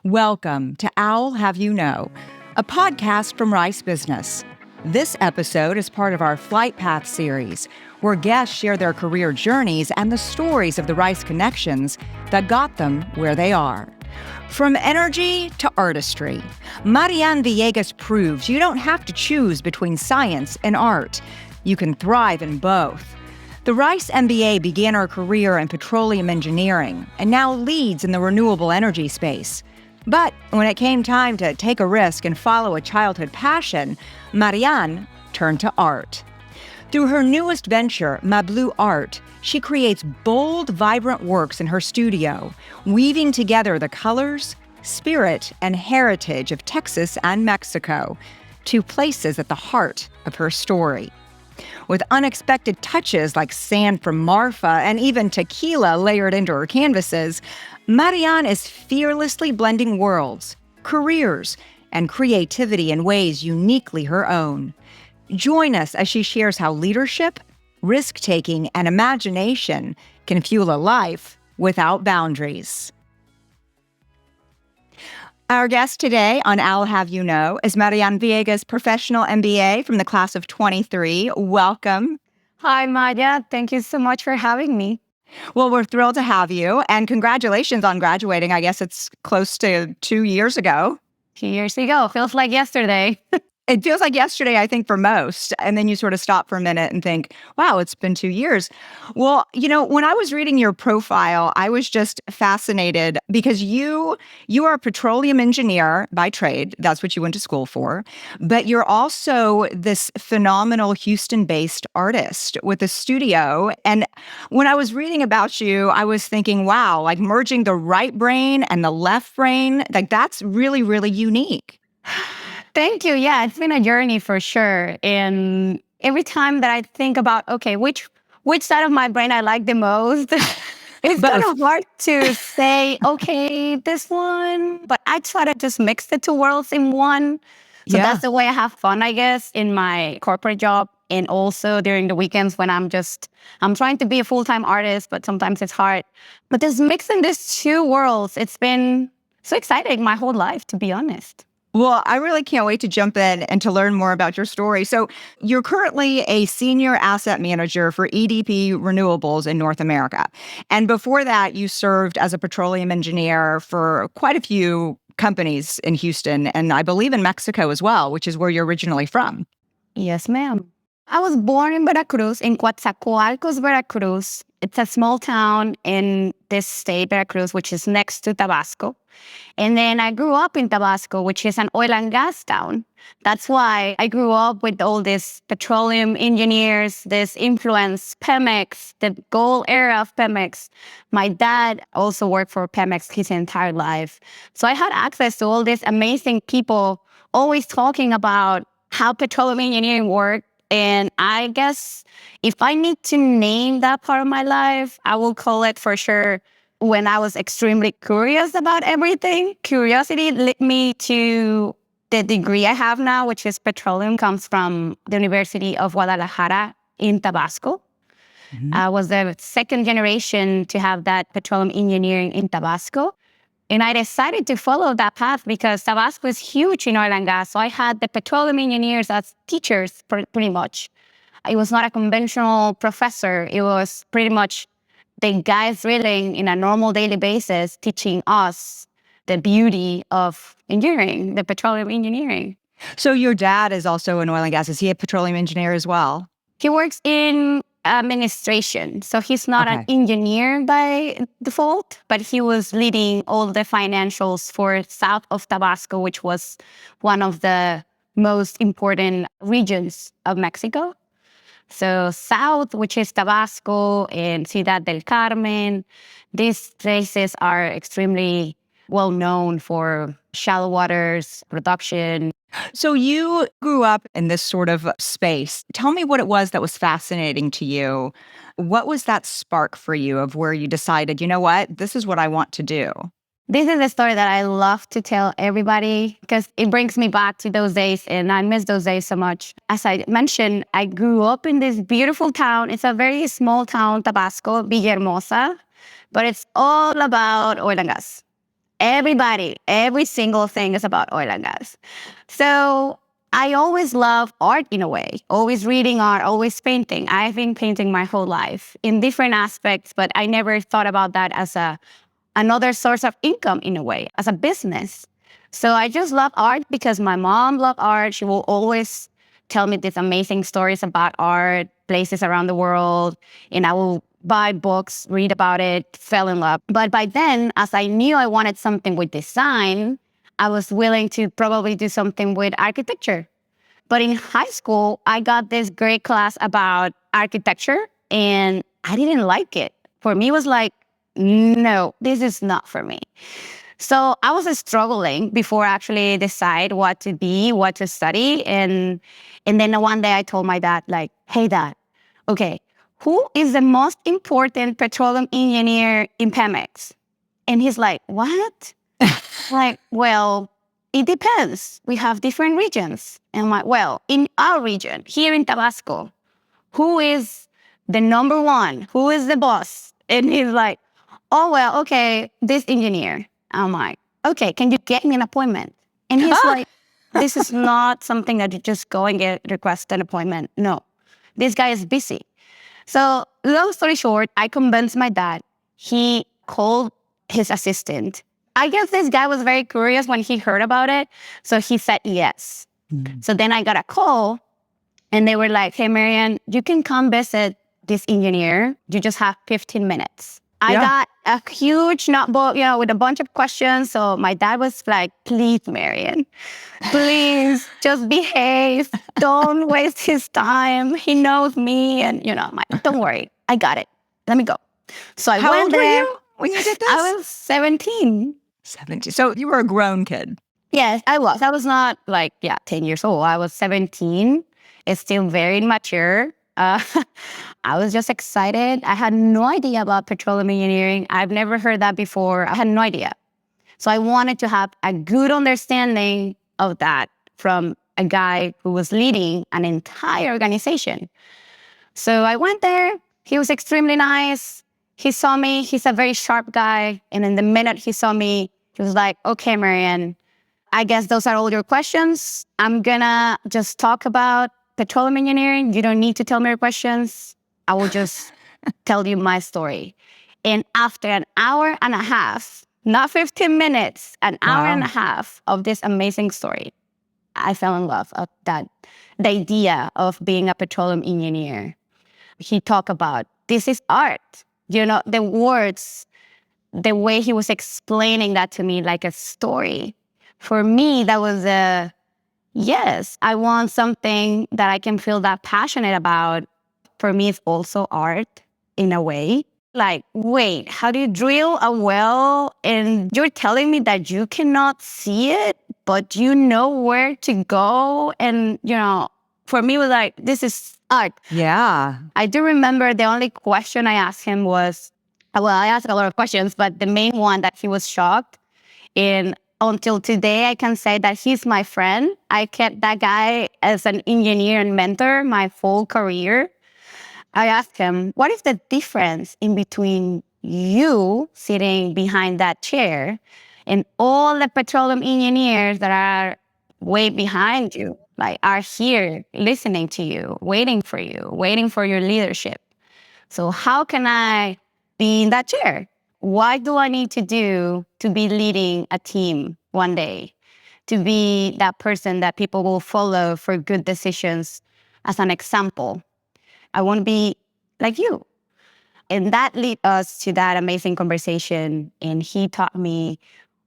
Welcome to I'll Have You Know, a podcast from Rice Business. This episode is part of our Flight Path series, where guests share their career journeys and the stories of the Rice connections that got them where they are. From energy to artistry, Marian Villegas proves you don't have to choose between science and art. You can thrive in both. The Rice MBA began her career in petroleum engineering and now leads in the renewable energy space. But when it came time to take a risk and follow a childhood passion, Marian turned to art. Through her newest venture, Mablueart, she creates bold, vibrant works in her studio, weaving together the colors, spirit, and heritage of Texas and Mexico, two places at the heart of her story. With unexpected touches like sand from Marfa and even tequila layered into her canvases, Marian is fearlessly blending worlds, careers, and creativity in ways uniquely her own. Join us as she shares how leadership, risk-taking, and imagination can fuel a life without boundaries. Our guest today on I'll Have You Know is Marian Villegas, professional MBA from the class of 23. Welcome. Hi, Maya. Thank you so much for having me. Well, we're thrilled to have you, and congratulations on graduating. I guess it's close to 2 years ago. 2 years ago. Feels like yesterday. It feels like yesterday, I think, for most. And then you sort of stop for a minute and think, wow, it's been 2 years. Well, when I was reading your profile, I was just fascinated because you are a petroleum engineer by trade. That's what you went to school for. But you're also this phenomenal Houston-based artist with a studio. And when I was reading about you, I was thinking, wow, like merging the right brain and the left brain, like that's really, really unique. Thank you. Yeah, it's been a journey for sure. And every time that I think about, okay, which side of my brain I like the most, it's kind of hard to say, okay, this one. But I try to just mix the two worlds in one. So that's the way I have fun, I guess, in my corporate job. And also during the weekends when I'm trying to be a full-time artist, but sometimes it's hard. But just mixing these two worlds, it's been so exciting my whole life, to be honest. Well, I really can't wait to jump in and to learn more about your story. So you're currently a senior asset manager for EDP Renewables in North America. And before that, you served as a petroleum engineer for quite a few companies in Houston, and I believe in Mexico as well, which is where you're originally from. Yes, ma'am. I was born in Veracruz, in Coatzacoalcos, Veracruz. It's a small town in this state, Veracruz, which is next to Tabasco. And then I grew up in Tabasco, which is an oil and gas town. That's why I grew up with all these petroleum engineers, this influence, Pemex, the gold era of Pemex. My dad also worked for Pemex his entire life. So I had access to all these amazing people always talking about how petroleum engineering worked. And I guess if I need to name that part of my life, I will call it for sure when I was extremely curious about everything. Curiosity led me to the degree I have now, which is petroleum, comes from the University of Guadalajara in Tabasco. Mm-hmm. I was the second generation to have that petroleum engineering in Tabasco. And I decided to follow that path because Tabasco is huge in oil and gas. So I had the petroleum engineers as teachers pretty much. It was not a conventional professor. It was pretty much the guys drilling in a normal daily basis, teaching us the beauty of engineering, the petroleum engineering. So your dad is also in oil and gas. Is he a petroleum engineer as well? He works in administration. So he's not an engineer by default, but he was leading all the financials for south of Tabasco, which was one of the most important regions of Mexico. So south, which is Tabasco and Ciudad del Carmen, these places are extremely well known for shallow waters, production. So you grew up in this sort of space. Tell me what it was that was fascinating to you. What was that spark for you of where you decided, you know what, this is what I want to do? This is a story that I love to tell everybody because it brings me back to those days, and I miss those days so much. As I mentioned, I grew up in this beautiful town. It's a very small town, Tabasco, Villahermosa, but it's all about oil and gas. every single thing is about oil and gas. So I always love art in a way, always reading art, always painting. I've been painting my whole life in different aspects, but I never thought about that as another source of income in a way, as a business. So I just love art because my mom loved art. She will always tell me these amazing stories about art, places around the world, and I will buy books, read about it, fell in love. But by then, as I knew I wanted something with design, I was willing to probably do something with architecture. But in high school, I got this great class about architecture, and I didn't like it. For me, it was like, no, this is not for me. So I was struggling before I actually decide what to be, what to study. And then one day I told my dad, like, hey, Dad, okay, who is the most important petroleum engineer in Pemex? And he's like, what? Like, well, it depends. We have different regions. And I'm like, well, in our region, here in Tabasco, who is the number one? Who is the boss? And he's like, oh, well, okay, this engineer. I'm like, okay, can you get me an appointment? And he's like, this is not something that you just go and request an appointment. No, this guy is busy. So long story short, I convinced my dad. He called his assistant. I guess this guy was very curious when he heard about it. So he said yes. So then I got a call and they were like, hey, Marian, you can come visit this engineer. You just have 15 minutes. I got a huge notebook, with a bunch of questions. So my dad was like, please, Marian, please just behave. Don't waste his time. He knows me. And, I'm like, don't worry. I got it. Let me go. So I How went old there. were you when you did this? I was 17. 17. So you were a grown kid. Yes, I was. I was not 10 years old. I was 17. It's still very immature. I was just excited. I had no idea about petroleum engineering. I've never heard that before. I had no idea. So I wanted to have a good understanding of that from a guy who was leading an entire organization. So I went there. He was extremely nice. He saw me. He's a very sharp guy. And in the minute he saw me, he was like, okay, Marian, I guess those are all your questions. I'm going to just talk about petroleum engineering. You don't need to tell me your questions. I will just tell you my story. And after an hour and a half, not 15 minutes, an hour and a half of this amazing story, I fell in love with the idea of being a petroleum engineer. He talked about, this is art. The words, the way he was explaining that to me like a story. For me, that was yes, I want something that I can feel that passionate about. For me, it's also art in a way. Like, wait, how do you drill a well? And you're telling me that you cannot see it, but you know where to go. And, for me, it was like, this is art. Yeah. I do remember the only question I asked him was, I asked a lot of questions, but the main one that he was shocked. And until today, I can say that he's my friend. I kept that guy as an engineer and mentor my whole career. I asked him, what is the difference in between you sitting behind that chair and all the petroleum engineers that are way behind you, are here listening to you, waiting for your leadership? So how can I be in that chair? What do I need to do to be leading a team one day? To be that person that people will follow for good decisions as an example. I want to be like you. And that led us to that amazing conversation. And he taught me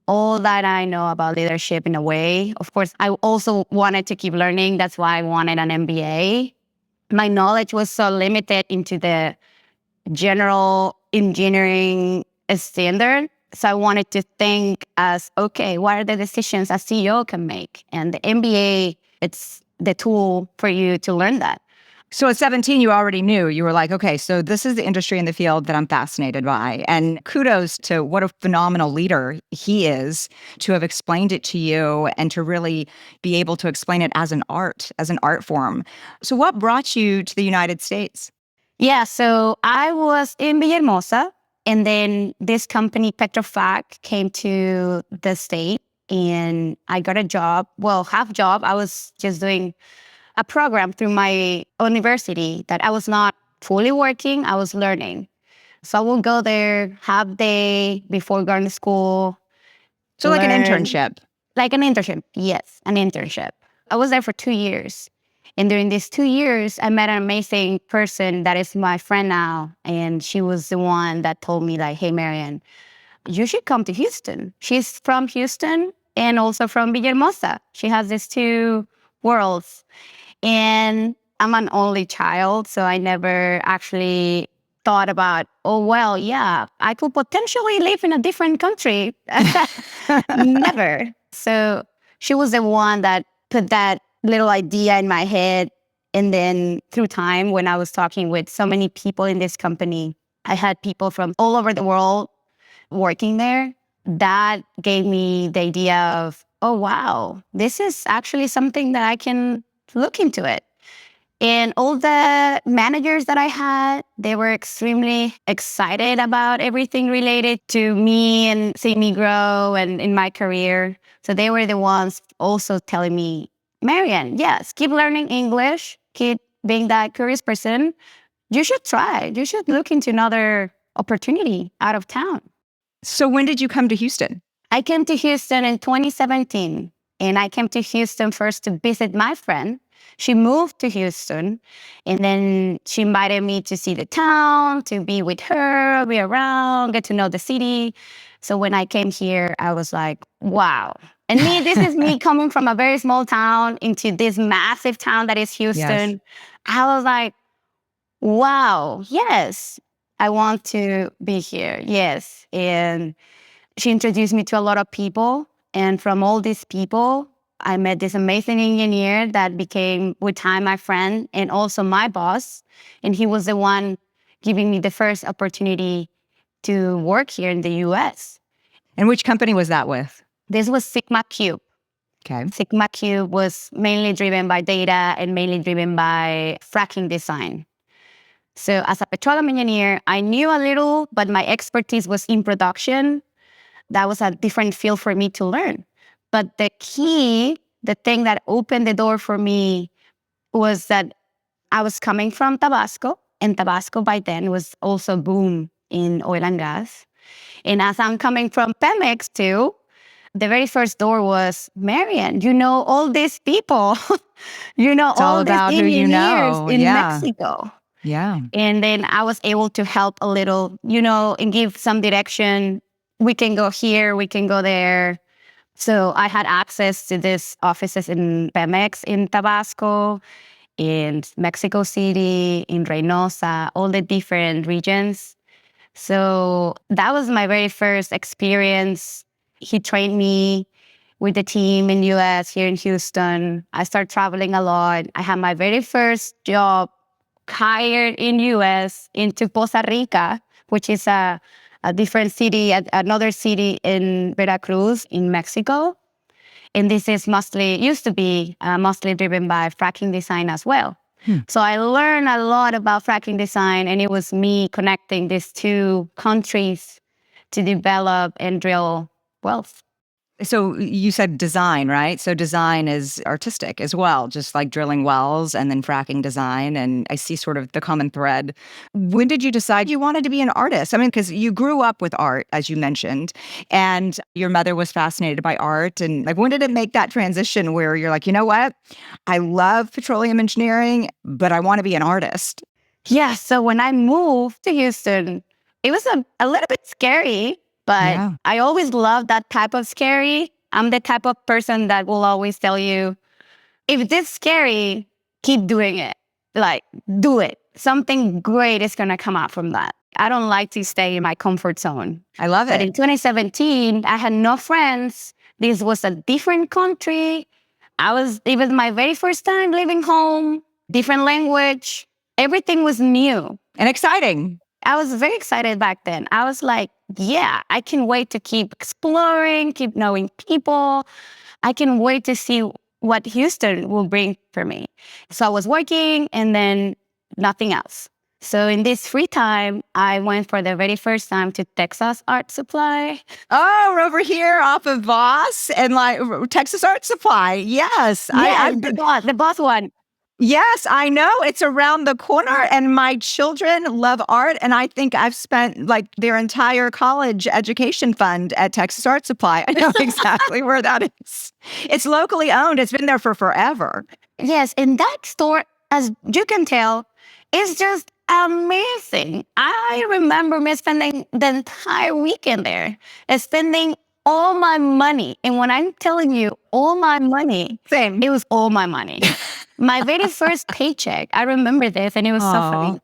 all that I know about leadership in a way. Of course, I also wanted to keep learning. That's why I wanted an MBA. My knowledge was so limited into the general engineering standard. So I wanted to think as, okay, what are the decisions a CEO can make? And the MBA, it's the tool for you to learn that. So at 17, you already knew. You were like, okay, so this is the industry and the field that I'm fascinated by. And kudos to what a phenomenal leader he is to have explained it to you and to really be able to explain it as an art form. So what brought you to the United States? Yeah, so I was in Villahermosa. And then this company, Petrofac, came to the state and I got a job. Well, half job. I was just doing a program through my university that I was not fully working. I was learning. So I will go there half day before going to school. So like an internship. Like an internship. Yes, an internship. I was there for 2 years. And during these 2 years, I met an amazing person that is my friend now. And she was the one that told me like, hey, Marian, you should come to Houston. She's from Houston and also from Villahermosa. She has these two worlds. And I'm an only child, so I never actually thought about, oh, well, yeah, I could potentially live in a different country. Never. So she was the one that put that little idea in my head. And then through time, when I was talking with so many people in this company, I had people from all over the world working there. That gave me the idea of, oh, wow, this is actually something that I can look into it. And all the managers that I had, they were extremely excited about everything related to me and seeing me grow and in my career. So they were the ones also telling me, Marian, yes, keep learning English, keep being that curious person. You should try. You should look into another opportunity out of town. So when did you come to Houston? I came to Houston in 2017. And I came to Houston first to visit my friend. She moved to Houston, and then she invited me to see the town, to be with her, be around, get to know the city. So when I came here, I was like, wow. And this is me coming from a very small town into this massive town that is Houston. Yes. I was like, wow, yes, I want to be here. Yes. And she introduced me to a lot of people. And from all these people, I met this amazing engineer that became, with time, my friend and also my boss. And he was the one giving me the first opportunity to work here in the U.S. And which company was that with? This was Sigma Cube. Okay. Sigma Cube was mainly driven by data and mainly driven by fracking design. So as a petroleum engineer, I knew a little, but my expertise was in production. That was a different field for me to learn. But the key, the thing that opened the door for me was that I was coming from Tabasco, and Tabasco by then was also boom in oil and gas. And as I'm coming from Pemex too, the very first door was, Marian, you know all these people. You know all these engineers in Mexico. Yeah. And then I was able to help a little, and give some direction. We can go here, we can go there. So I had access to these offices in Pemex, in Tabasco, in Mexico City, in Reynosa, all the different regions. So that was my very first experience. He trained me with the team in US, here in Houston. I started traveling a lot. I had my very first job hired in US into Poza Rica, which is a different city, another city in Veracruz, in Mexico. And this is used to be mostly driven by fracking design as well. So I learned a lot about fracking design, and it was me connecting these two countries to develop and drill wells. So you said design, right? So design is artistic as well, just like drilling wells and then fracking design. And I see sort of the common thread. When did you decide you wanted to be an artist? I mean, because you grew up with art, as you mentioned, and your mother was fascinated by art. And like, when did it make that transition where you're like, you know what? I love petroleum engineering, but I want to be an artist? Yeah. So when I moved to Houston, it was a little bit scary. But I always loved that type of scary. I'm the type of person that will always tell you, if this is scary, keep doing it. Like, do it. Something great is going to come out from that. I don't like to stay in my comfort zone. I love it. But in 2017, I had no friends. This was a different country. It was my very first time leaving home, different language. Everything was new. And exciting. I was very excited back then. I was like, yeah, I can wait to keep exploring, keep knowing people. I can wait to see what Houston will bring for me. So I was working and then nothing else. So in this free time, I went for the very first time to Texas Art Supply. Oh, we're over here off of Voss and like Texas Art Supply. Yes. Yes, the boss one. Yes, I know. It's around the corner, and my children love art. And I think I've spent like their entire college education fund at Texas Art Supply. I know exactly where that is. It's locally owned. It's been there for forever. Yes, and that store, as you can tell, is just amazing. I remember me spending the entire weekend there, spending all my money. And when I'm telling you all my money, Same. it was all my money. My very first paycheck, I remember this, and it was so funny.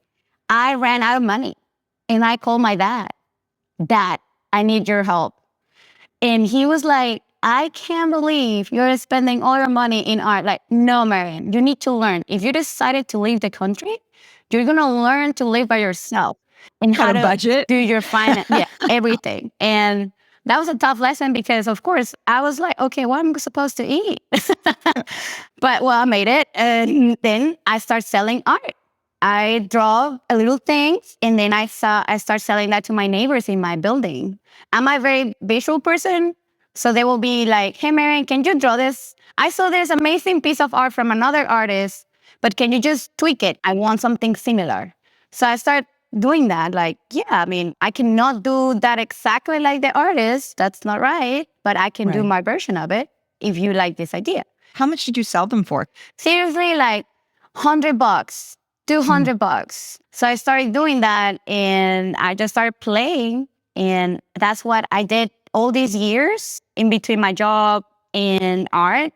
I ran out of money, and I called my dad. Dad, I need your help. And he was like, I can't believe you're spending all your money in art. Like, no, Marian, you need to learn. If you decided to leave the country, you're going to learn to live by yourself and how to budget, do your finance, everything. And that was a tough lesson because, of course, I was like, okay, what am I supposed to eat? But, well, I made it. And then I started selling art. I draw a little things, and then I start selling that to my neighbors in my building. I'm a very visual person, so they will be like, hey, Marian, can you draw this? I saw this amazing piece of art from another artist, but can you just tweak it? I want something similar. So I start doing that. Like, yeah, I mean, I cannot do that exactly like the artist. That's not right, but I can do my version of it if you like this idea. How much did you sell them for? Seriously, like $100. $200. So I started doing that, and I just started playing. And that's what I did all these years in between my job and art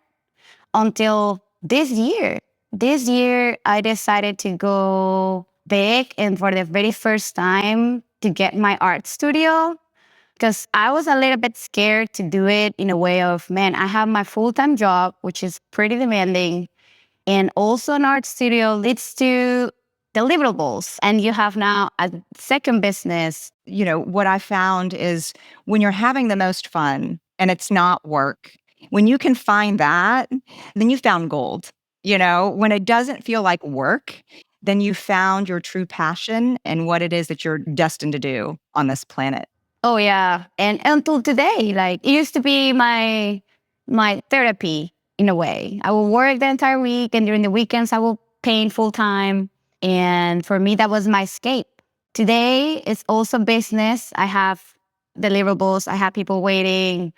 until this year. This year, I decided to go big and for the very first time to get my art studio, because I was a little bit scared to do it in a way of, man, I have my full-time job, which is pretty demanding. And also an art studio leads to deliverables. And you have now a second business. You know, what I found is when you're having the most fun and it's not work, when you can find that, then you found gold. You know, when it doesn't feel like work, then you found your true passion and what it is that you're destined to do on this planet. Oh, yeah. And until today, like it used to be my therapy. In a way, I will work the entire week, and during the weekends, I will paint full time. And for me, that was my escape. Today, it's also business. I have deliverables. I have people waiting.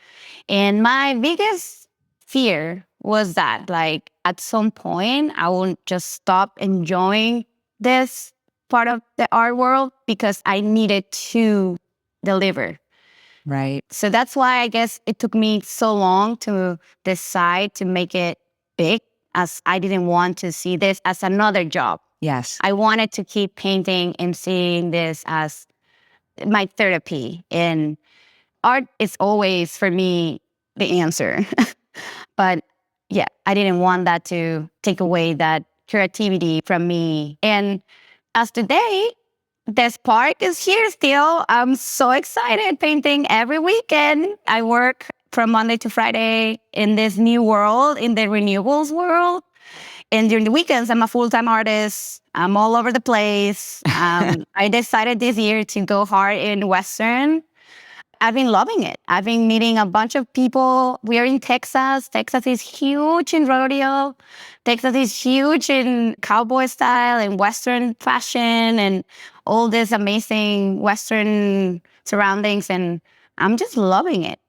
And my biggest fear was that, like, at some point, I will just stop enjoying this part of the art world because I needed to deliver. Right. So that's why I guess it took me so long to decide to make it big, as I didn't want to see this as another job. Yes. I wanted to keep painting and seeing this as my therapy. And art is always, for me, the answer. But yeah, I didn't want that to take away that creativity from me. And as today, this park is here still. I'm so excited, painting every weekend. I work from Monday to Friday in this new world, in the renewables world. And during the weekends, I'm a full-time artist. I'm all over the place. I decided this year to go hard in Western. I've been loving it. I've been meeting a bunch of people. We are in Texas. Texas is huge in rodeo. Texas is huge in cowboy style and Western fashion and all this amazing Western surroundings. And I'm just loving it.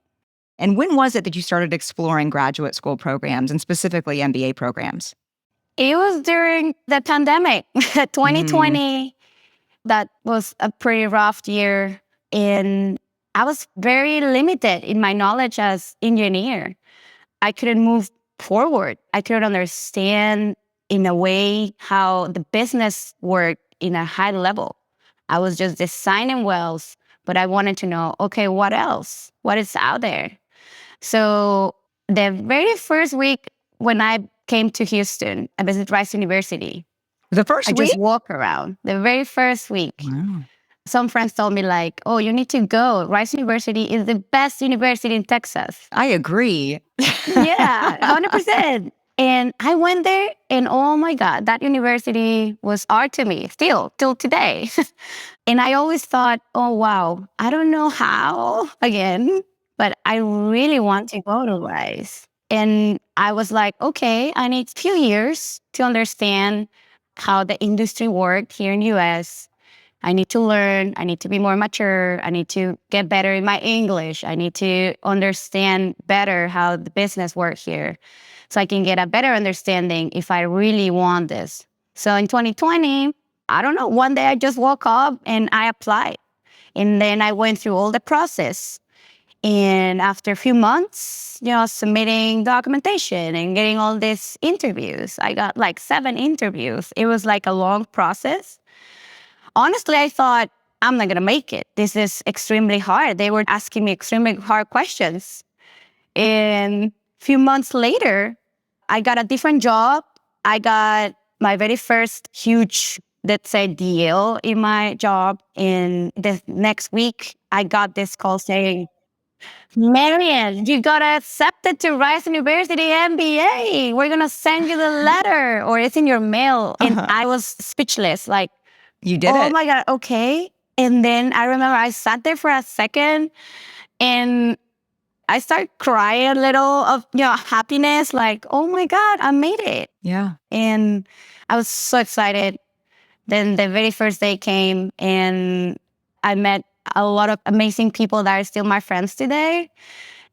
And when was it that you started exploring graduate school programs and specifically MBA programs? It was during the pandemic, 2020. That was a pretty rough year. And I was very limited in my knowledge as engineer. I couldn't move forward. I couldn't understand in a way how the business worked in a high level. I was just designing wells, but I wanted to know, okay, what else? What is out there? So the very first week when I came to Houston, I visited Rice University. The first I week? just walk around. The very first week. Wow. Some friends told me like, oh, you need to go. Rice University is the best university in Texas. I agree. Yeah, 100%. And I went there and oh my God, that university was art to me still, till today. And I always thought, oh, wow, I don't know how again, but I really want to go to Rice. And I was like, okay, I need a few years to understand how the industry worked here in the US. I need to learn. I need to be more mature. I need to get better in my English. I need to understand better how the business works here so I can get a better understanding if I really want this. So in 2020, I don't know, one day I just woke up and I applied. And then I went through all the process. And after a few months, submitting documentation and getting all these interviews, I got like 7 interviews. It was like a long process. Honestly, I thought, I'm not going to make it. This is extremely hard. They were asking me extremely hard questions. And a few months later, I got a different job. I got my very first huge, let's say, deal in my job. And the next week, I got this call saying, Marian, you got accepted to Rice University MBA. We're going to send you the letter or it's in your mail. And I was speechless. Like, you did oh it. my God, okay. And then I remember I sat there for a second and I started crying a little of happiness, like, oh my God, I made it. Yeah. And I was so excited. Then the very first day came and I met a lot of amazing people that are still my friends today.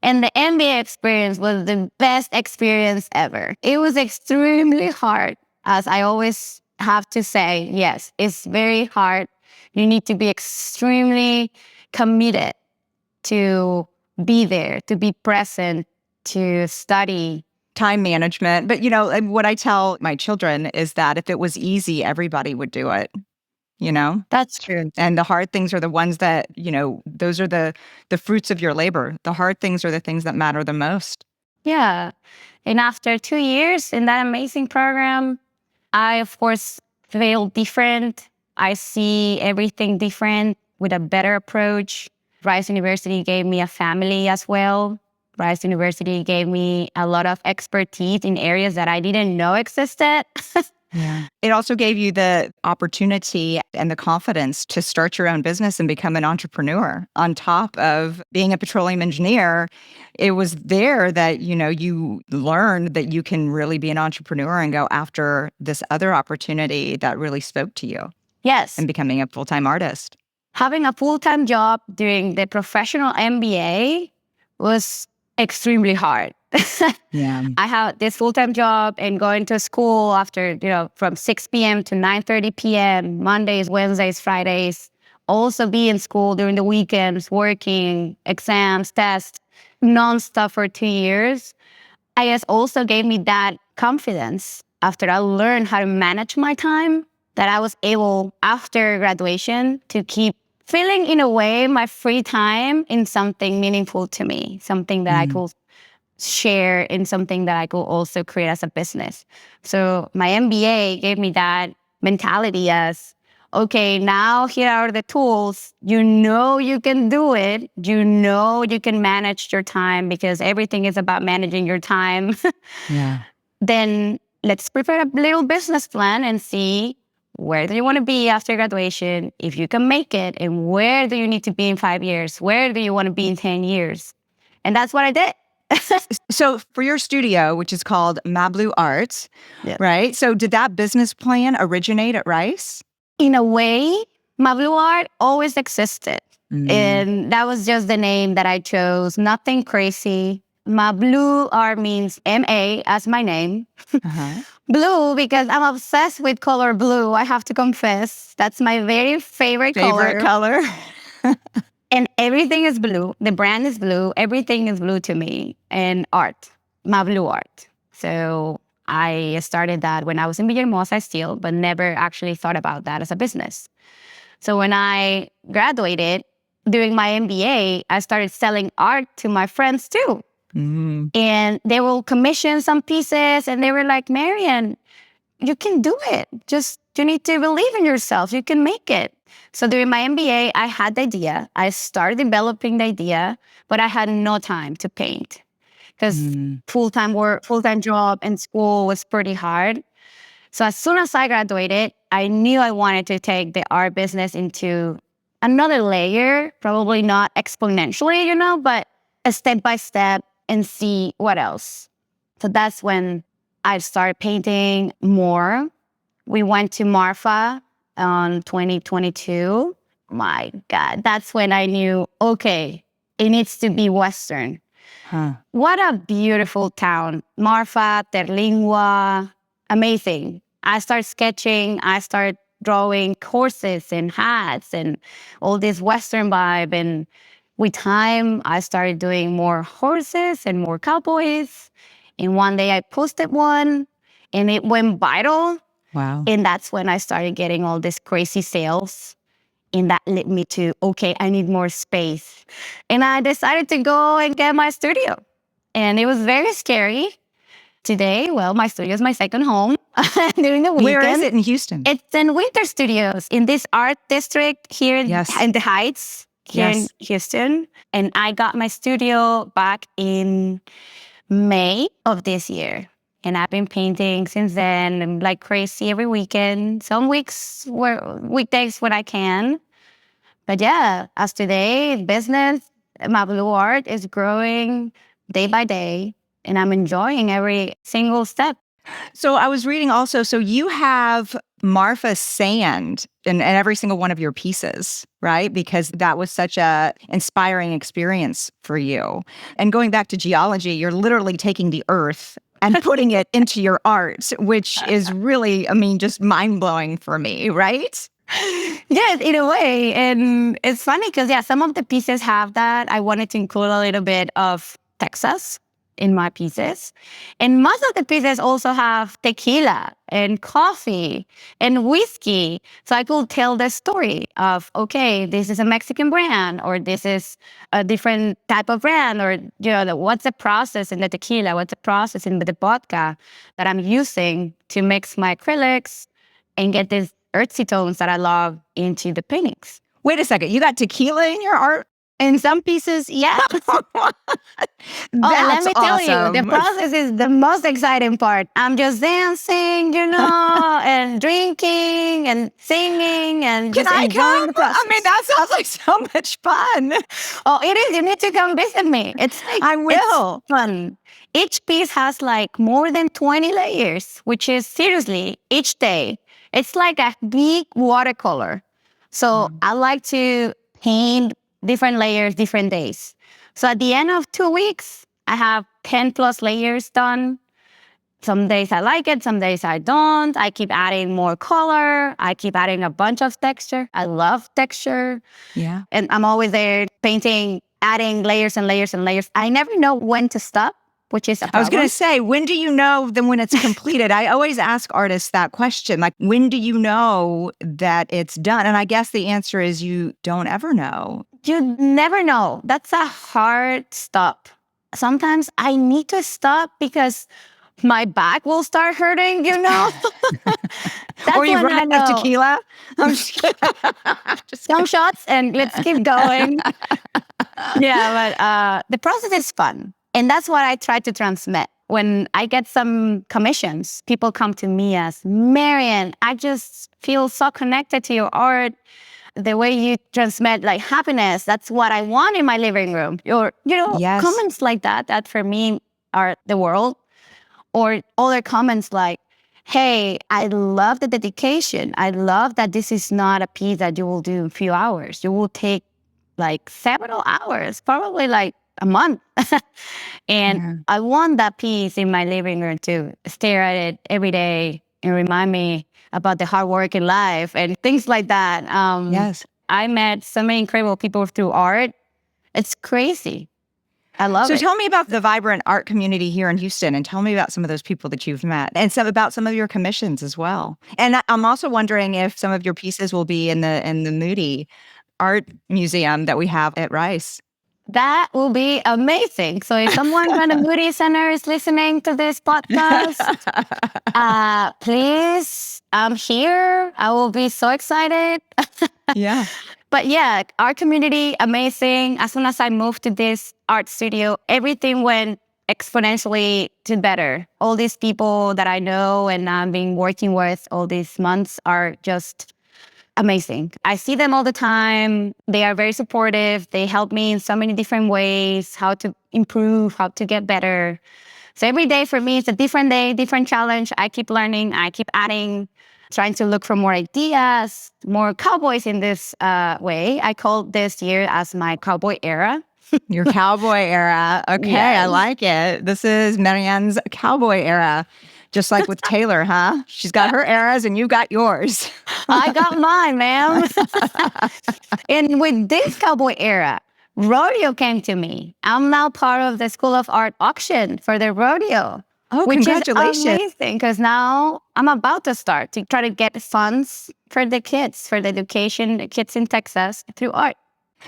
And the MBA experience was the best experience ever. It was extremely hard, as I always have to say, yes, it's very hard. You need to be extremely committed to be there, to be present, to study. Time management. But, what I tell my children is that if it was easy, everybody would do it, That's true. And the hard things are the ones that, those are the fruits of your labor. The hard things are the things that matter the most. Yeah. And after 2 years in that amazing program, I, of course, feel different. I see everything different with a better approach. Rice University gave me a family as well. Rice University gave me a lot of expertise in areas that I didn't know existed. Yeah. It also gave you the opportunity and the confidence to start your own business and become an entrepreneur. On top of being a petroleum engineer, it was there that, you learned that you can really be an entrepreneur and go after this other opportunity that really spoke to you. Yes. And becoming a full-time artist. Having a full-time job during the professional MBA was extremely hard. Yeah. I had this full-time job and going to school after, from 6 p.m. to 9:30 p.m., Mondays, Wednesdays, Fridays. Also be in school during the weekends, working, exams, tests, nonstop for 2 years. I guess also gave me that confidence after I learned how to manage my time, that I was able, after graduation, to keep filling, in a way, my free time in something meaningful to me, something that I could share, in something that I could also create as a business. So my MBA gave me that mentality as, okay, now here are the tools. You can do it. You can manage your time because everything is about managing your time. Yeah. Then let's prepare a little business plan and see where do you want to be after graduation, if you can make it, and where do you need to be in 5 years? Where do you want to be in 10 years? And that's what I did. So for your studio, which is called Mablueart, right? So did that business plan originate at Rice? In a way, Mablueart always existed. And that was just the name that I chose. Nothing crazy. Mablueart means M-A as my name. Blue, because I'm obsessed with color blue. I have to confess. That's my very favorite color. And everything is blue. The brand is blue. Everything is blue to me. And art, Mablueart. So I started that when I was in Villahermosa still, but never actually thought about that as a business. So when I graduated, during my MBA, I started selling art to my friends too. And they will commission some pieces and they were like, Marian, you can do it. You need to believe in yourself. You can make it. So during my MBA, I had the idea. I started developing the idea, but I had no time to paint. because full-time work, full-time job and school was pretty hard. So as soon as I graduated, I knew I wanted to take the art business into another layer, probably not exponentially, but a step by step and see what else. So that's when I started painting more. We went to Marfa on 2022. My God, that's when I knew, okay, it needs to be Western. What a beautiful town. Marfa, Terlingua, amazing. I started sketching, I started drawing horses and hats and all this Western vibe. And with time, I started doing more horses and more cowboys. And one day I posted one and it went viral. Wow. And that's when I started getting all these crazy sales. And that led me to, okay, I need more space. And I decided to go and get my studio. And it was very scary. Today, well, my studio is my second home during the weekend. Where is it in Houston? It's in Winter Studios in this art district here in the Heights here in Houston. And I got my studio back in May of this year. And I've been painting since then. I'm like crazy every weekend. Some weekdays when I can. But yeah, as today, business, Mablueart is growing day by day. And I'm enjoying every single step. So I was reading also, so you have Marfa sand in every single one of your pieces, right? Because that was such a inspiring experience for you. And going back to geology, you're literally taking the earth and putting it into your art, which is really, just mind-blowing for me, right? Yes, in a way. And it's funny because, some of the pieces have that. I wanted to include a little bit of Texas in my pieces. And most of the pieces also have tequila and coffee and whiskey. So I could tell the story of, okay, this is a Mexican brand, or this is a different type of brand, or, what's the process in the tequila, what's the process in the vodka that I'm using to mix my acrylics and get these earthy tones that I love into the paintings. Wait a second, you got tequila in your art? In some pieces, yeah. Let me tell you, the process is the most exciting part. I'm just dancing, and drinking and singing and just enjoying the process. That sounds like so much fun. Oh, it is. You need to come visit me. It's I will. It's fun. Each piece has like more than 20 layers, which is seriously each day. It's like a big watercolor. So I like to paint different layers, different days. So at the end of 2 weeks, I have 10 plus layers done. Some days I like it, some days I don't. I keep adding more color. I keep adding a bunch of texture. I love texture. Yeah. And I'm always there painting, adding layers and layers and layers. I never know when to stop, which is a problem. I was going to say, when do you know then when it's completed? I always ask artists that question, like, when do you know that it's done? And I guess the answer is you don't ever know. You never know. That's a hard stop. Sometimes I need to stop because my back will start hurting, Or you run out of tequila. Some shots and let's keep going. But the process is fun. And that's what I try to transmit. When I get some commissions, people come to me as, Marian, I just feel so connected to your art. The way you transmit like happiness, that's what I want in my living room. Or, comments like that for me are the world. Or other comments like, hey, I love the dedication. I love that this is not a piece that you will do in a few hours. You will take like several hours, probably like a month. And I want that piece in my living room to stare at it every day and remind me about the hard work in life and things like that. Yes. I met so many incredible people through art. It's crazy. I love it. So tell me about the vibrant art community here in Houston, and tell me about some of those people that you've met, and about some of your commissions as well. And I'm also wondering if some of your pieces will be in the Moody Art Museum that we have at Rice. That will be amazing. So if someone from the Moody Center is listening to this podcast, please, I'm here. I will be so excited. Yeah. But yeah, our community, amazing. As soon as I moved to this art studio, everything went exponentially to better. All these people that I know and I've been working with all these months are just amazing. I see them all the time. They are very supportive. They help me in so many different ways, how to improve, how to get better. So every day for me, it's a different day, different challenge. I keep learning. I keep adding, trying to look for more ideas, more cowboys in this way. I call this year as my cowboy era. Your cowboy era. Okay, Yes. I like it. This is Marian's cowboy era. Just like with Taylor, huh? She's got her eras and you got yours. I got mine, ma'am. And with this cowboy era, rodeo came to me. I'm now part of the School of Art auction for the rodeo. Oh, which congratulations. is amazing because now I'm about to start to try to get funds for the kids, for the education, the kids in Texas through art.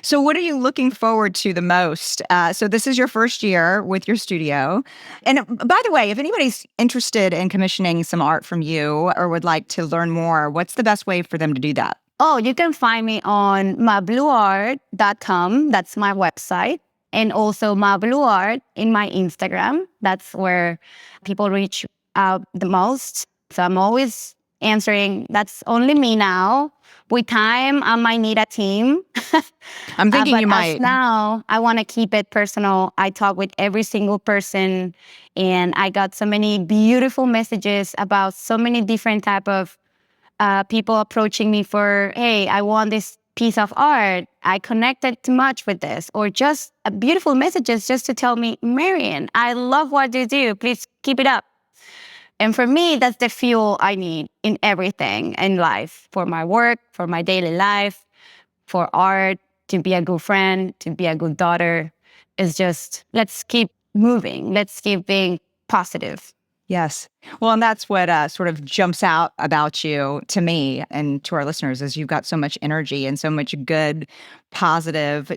So what are you looking forward to the most? So this is your first year with your studio. And by the way, if anybody's interested in commissioning some art from you or would like to learn more, what's the best way for them to do that? Oh, you can find me on Mablueart.com. That's my website. And also Mablueart in my Instagram. That's where people reach out the most. So I'm always answering. That's only me now. With time, I might need a team. I'm thinking but you might. As now, I want to keep it personal. I talk with every single person. And I got so many beautiful messages about so many different type of people approaching me for, hey, I want this piece of art. I connected too much with this. Or just beautiful messages just to tell me, Marian, I love what you do. Please keep it up. And for me, that's the fuel I need in everything in life, for my work, for my daily life, for art, to be a good friend, to be a good daughter. It's just, let's keep moving. Let's keep being positive. Yes. Well, and that's what sort of jumps out about you to me and to our listeners is you've got so much energy and so much good, positive,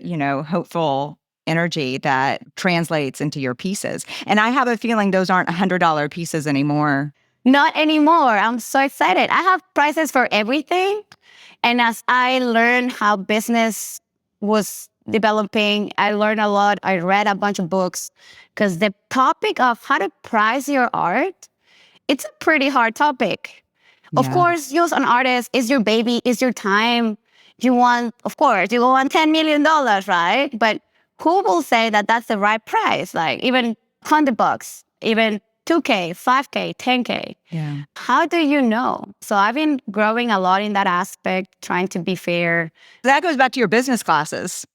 hopeful energy that translates into your pieces. And I have a feeling those aren't $100 pieces anymore. Not anymore. I'm so excited. I have prices for everything. And as I learned how business was developing, I learned a lot. I read a bunch of books because the topic of how to price your art, it's a pretty hard topic. Yeah. Of course, you as an artist, is your baby, is your time. You want $10 million, right? But who will say that that's the right price? Like even $100, even $2K, $5K, $10K. Yeah. How do you know? So I've been growing a lot in that aspect, trying to be fair. That goes back to your business classes,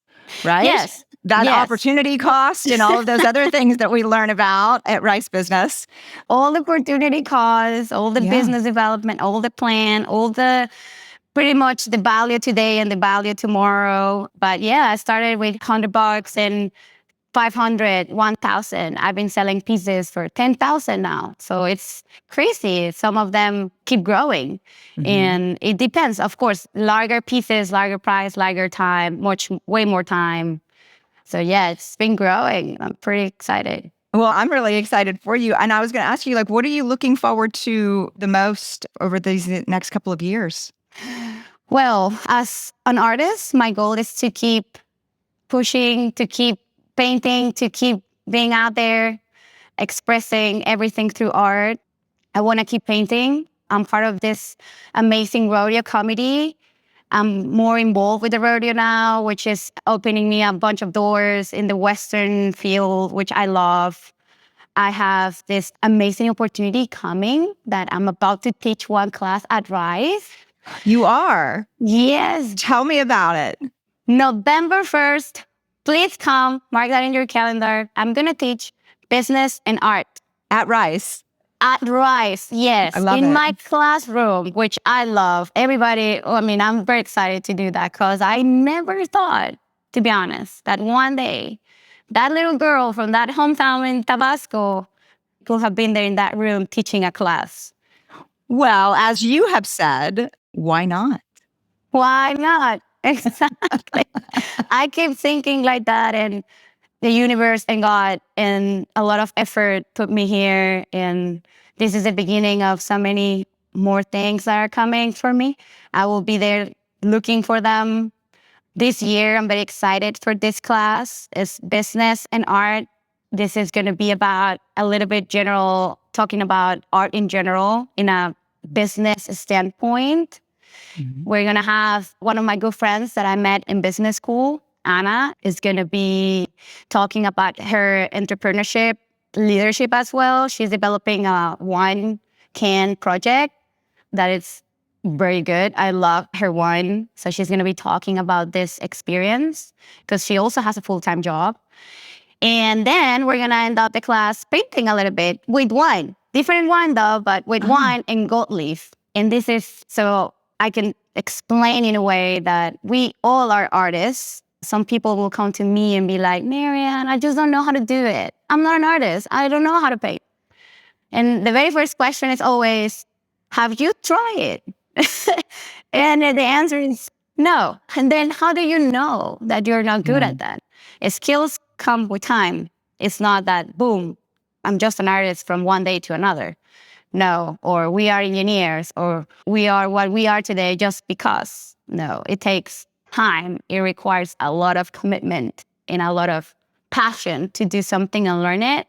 right? Yes. That Yes. opportunity cost and all of those other things that we learn about at Rice Business. All the opportunity costs, all the Yeah. business development, all the plan, all the pretty much the value today and the value tomorrow. But yeah, I started with $100 and 500, 1,000. I've been selling pieces for 10,000 now. So it's crazy. Some of them keep growing. Mm-hmm. And it depends. Of course, larger pieces, larger price, larger time, way more time. So yeah, it's been growing. I'm pretty excited. Well, I'm really excited for you. And I was going to ask you, what are you looking forward to the most over these next couple of years? Well, as an artist, my goal is to keep pushing, to keep painting, to keep being out there, expressing everything through art. I want to keep painting. I'm part of this amazing rodeo committee. I'm more involved with the rodeo now, which is opening me a bunch of doors in the Western field, which I love. I have this amazing opportunity coming that I'm about to teach one class at Rice. You are? Yes. Tell me about it. November 1st, please come, mark that in your calendar. I'm going to teach business and art. At Rice? At Rice, yes. I love in it. my classroom, which I love. I'm very excited to do that because I never thought, to be honest, that one day, that little girl from that hometown in Tabasco could have been there in that room teaching a class. Well, as you have said, why not? Why not? Exactly. I keep thinking like that, and the universe and God and a lot of effort put me here. And this is the beginning of so many more things that are coming for me. I will be there looking for them this year. I'm very excited for this class. It's business and art. This is going to be about a little bit general, talking about art in general in a business standpoint. We're going to have one of my good friends that I met in business school, Anna, is going to be talking about her entrepreneurship leadership as well. She's developing a wine can project that is very good. I love her wine. So she's going to be talking about this experience because she also has a full-time job. And then we're going to end up the class painting a little bit with wine. Different wine though, but with wine and gold leaf. And this is so I can explain in a way that we all are artists. Some people will come to me and be like, Marian, I just don't know how to do it. I'm not an artist. I don't know how to paint. And the very first question is always, have you tried it? And the answer is no. And then how do you know that you're not good at that? Skills come with time. It's not that, boom, I'm just an artist from one day to another. No, or we are engineers, or we are what we are today just because. No, it takes time. It requires a lot of commitment and a lot of passion to do something and learn it.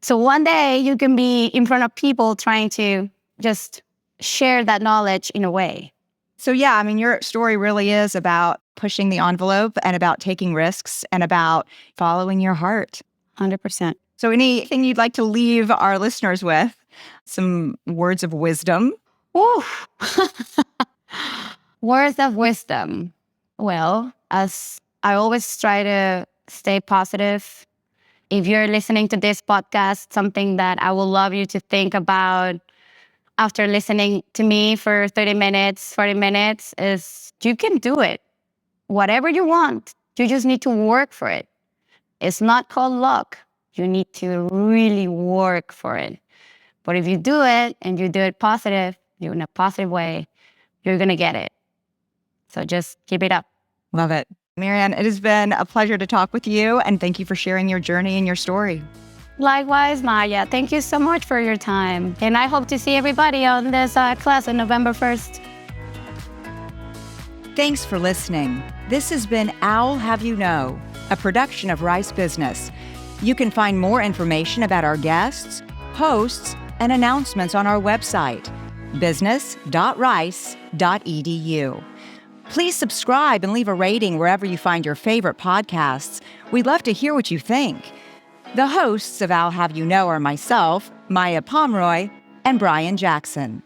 So one day you can be in front of people trying to just share that knowledge in a way. So yeah, I mean, your story really is about pushing the envelope and about taking risks and about following your heart. 100%. So anything you'd like to leave our listeners with? Some words of wisdom? Ooh. Words of wisdom. Well, as I always try to stay positive, if you're listening to this podcast, something that I would love you to think about after listening to me for 30 minutes, 40 minutes is you can do it. Whatever you want, you just need to work for it. It's not called luck. You need to really work for it. But if you do it and you do it positive, you're in a positive way, you're going to get it. So just keep it up. Love it. Marian, it has been a pleasure to talk with you, and thank you for sharing your journey and your story. Likewise, Maya. Thank you so much for your time. And I hope to see everybody on this class on November 1st. Thanks for listening. This has been Owl Have You Know, a production of Rice Business. You can find more information about our guests, hosts, and announcements on our website, business.rice.edu. Please subscribe and leave a rating wherever you find your favorite podcasts. We'd love to hear what you think. The hosts of Owl Have You Know are myself, Maya Pomroy, and Brian Jackson.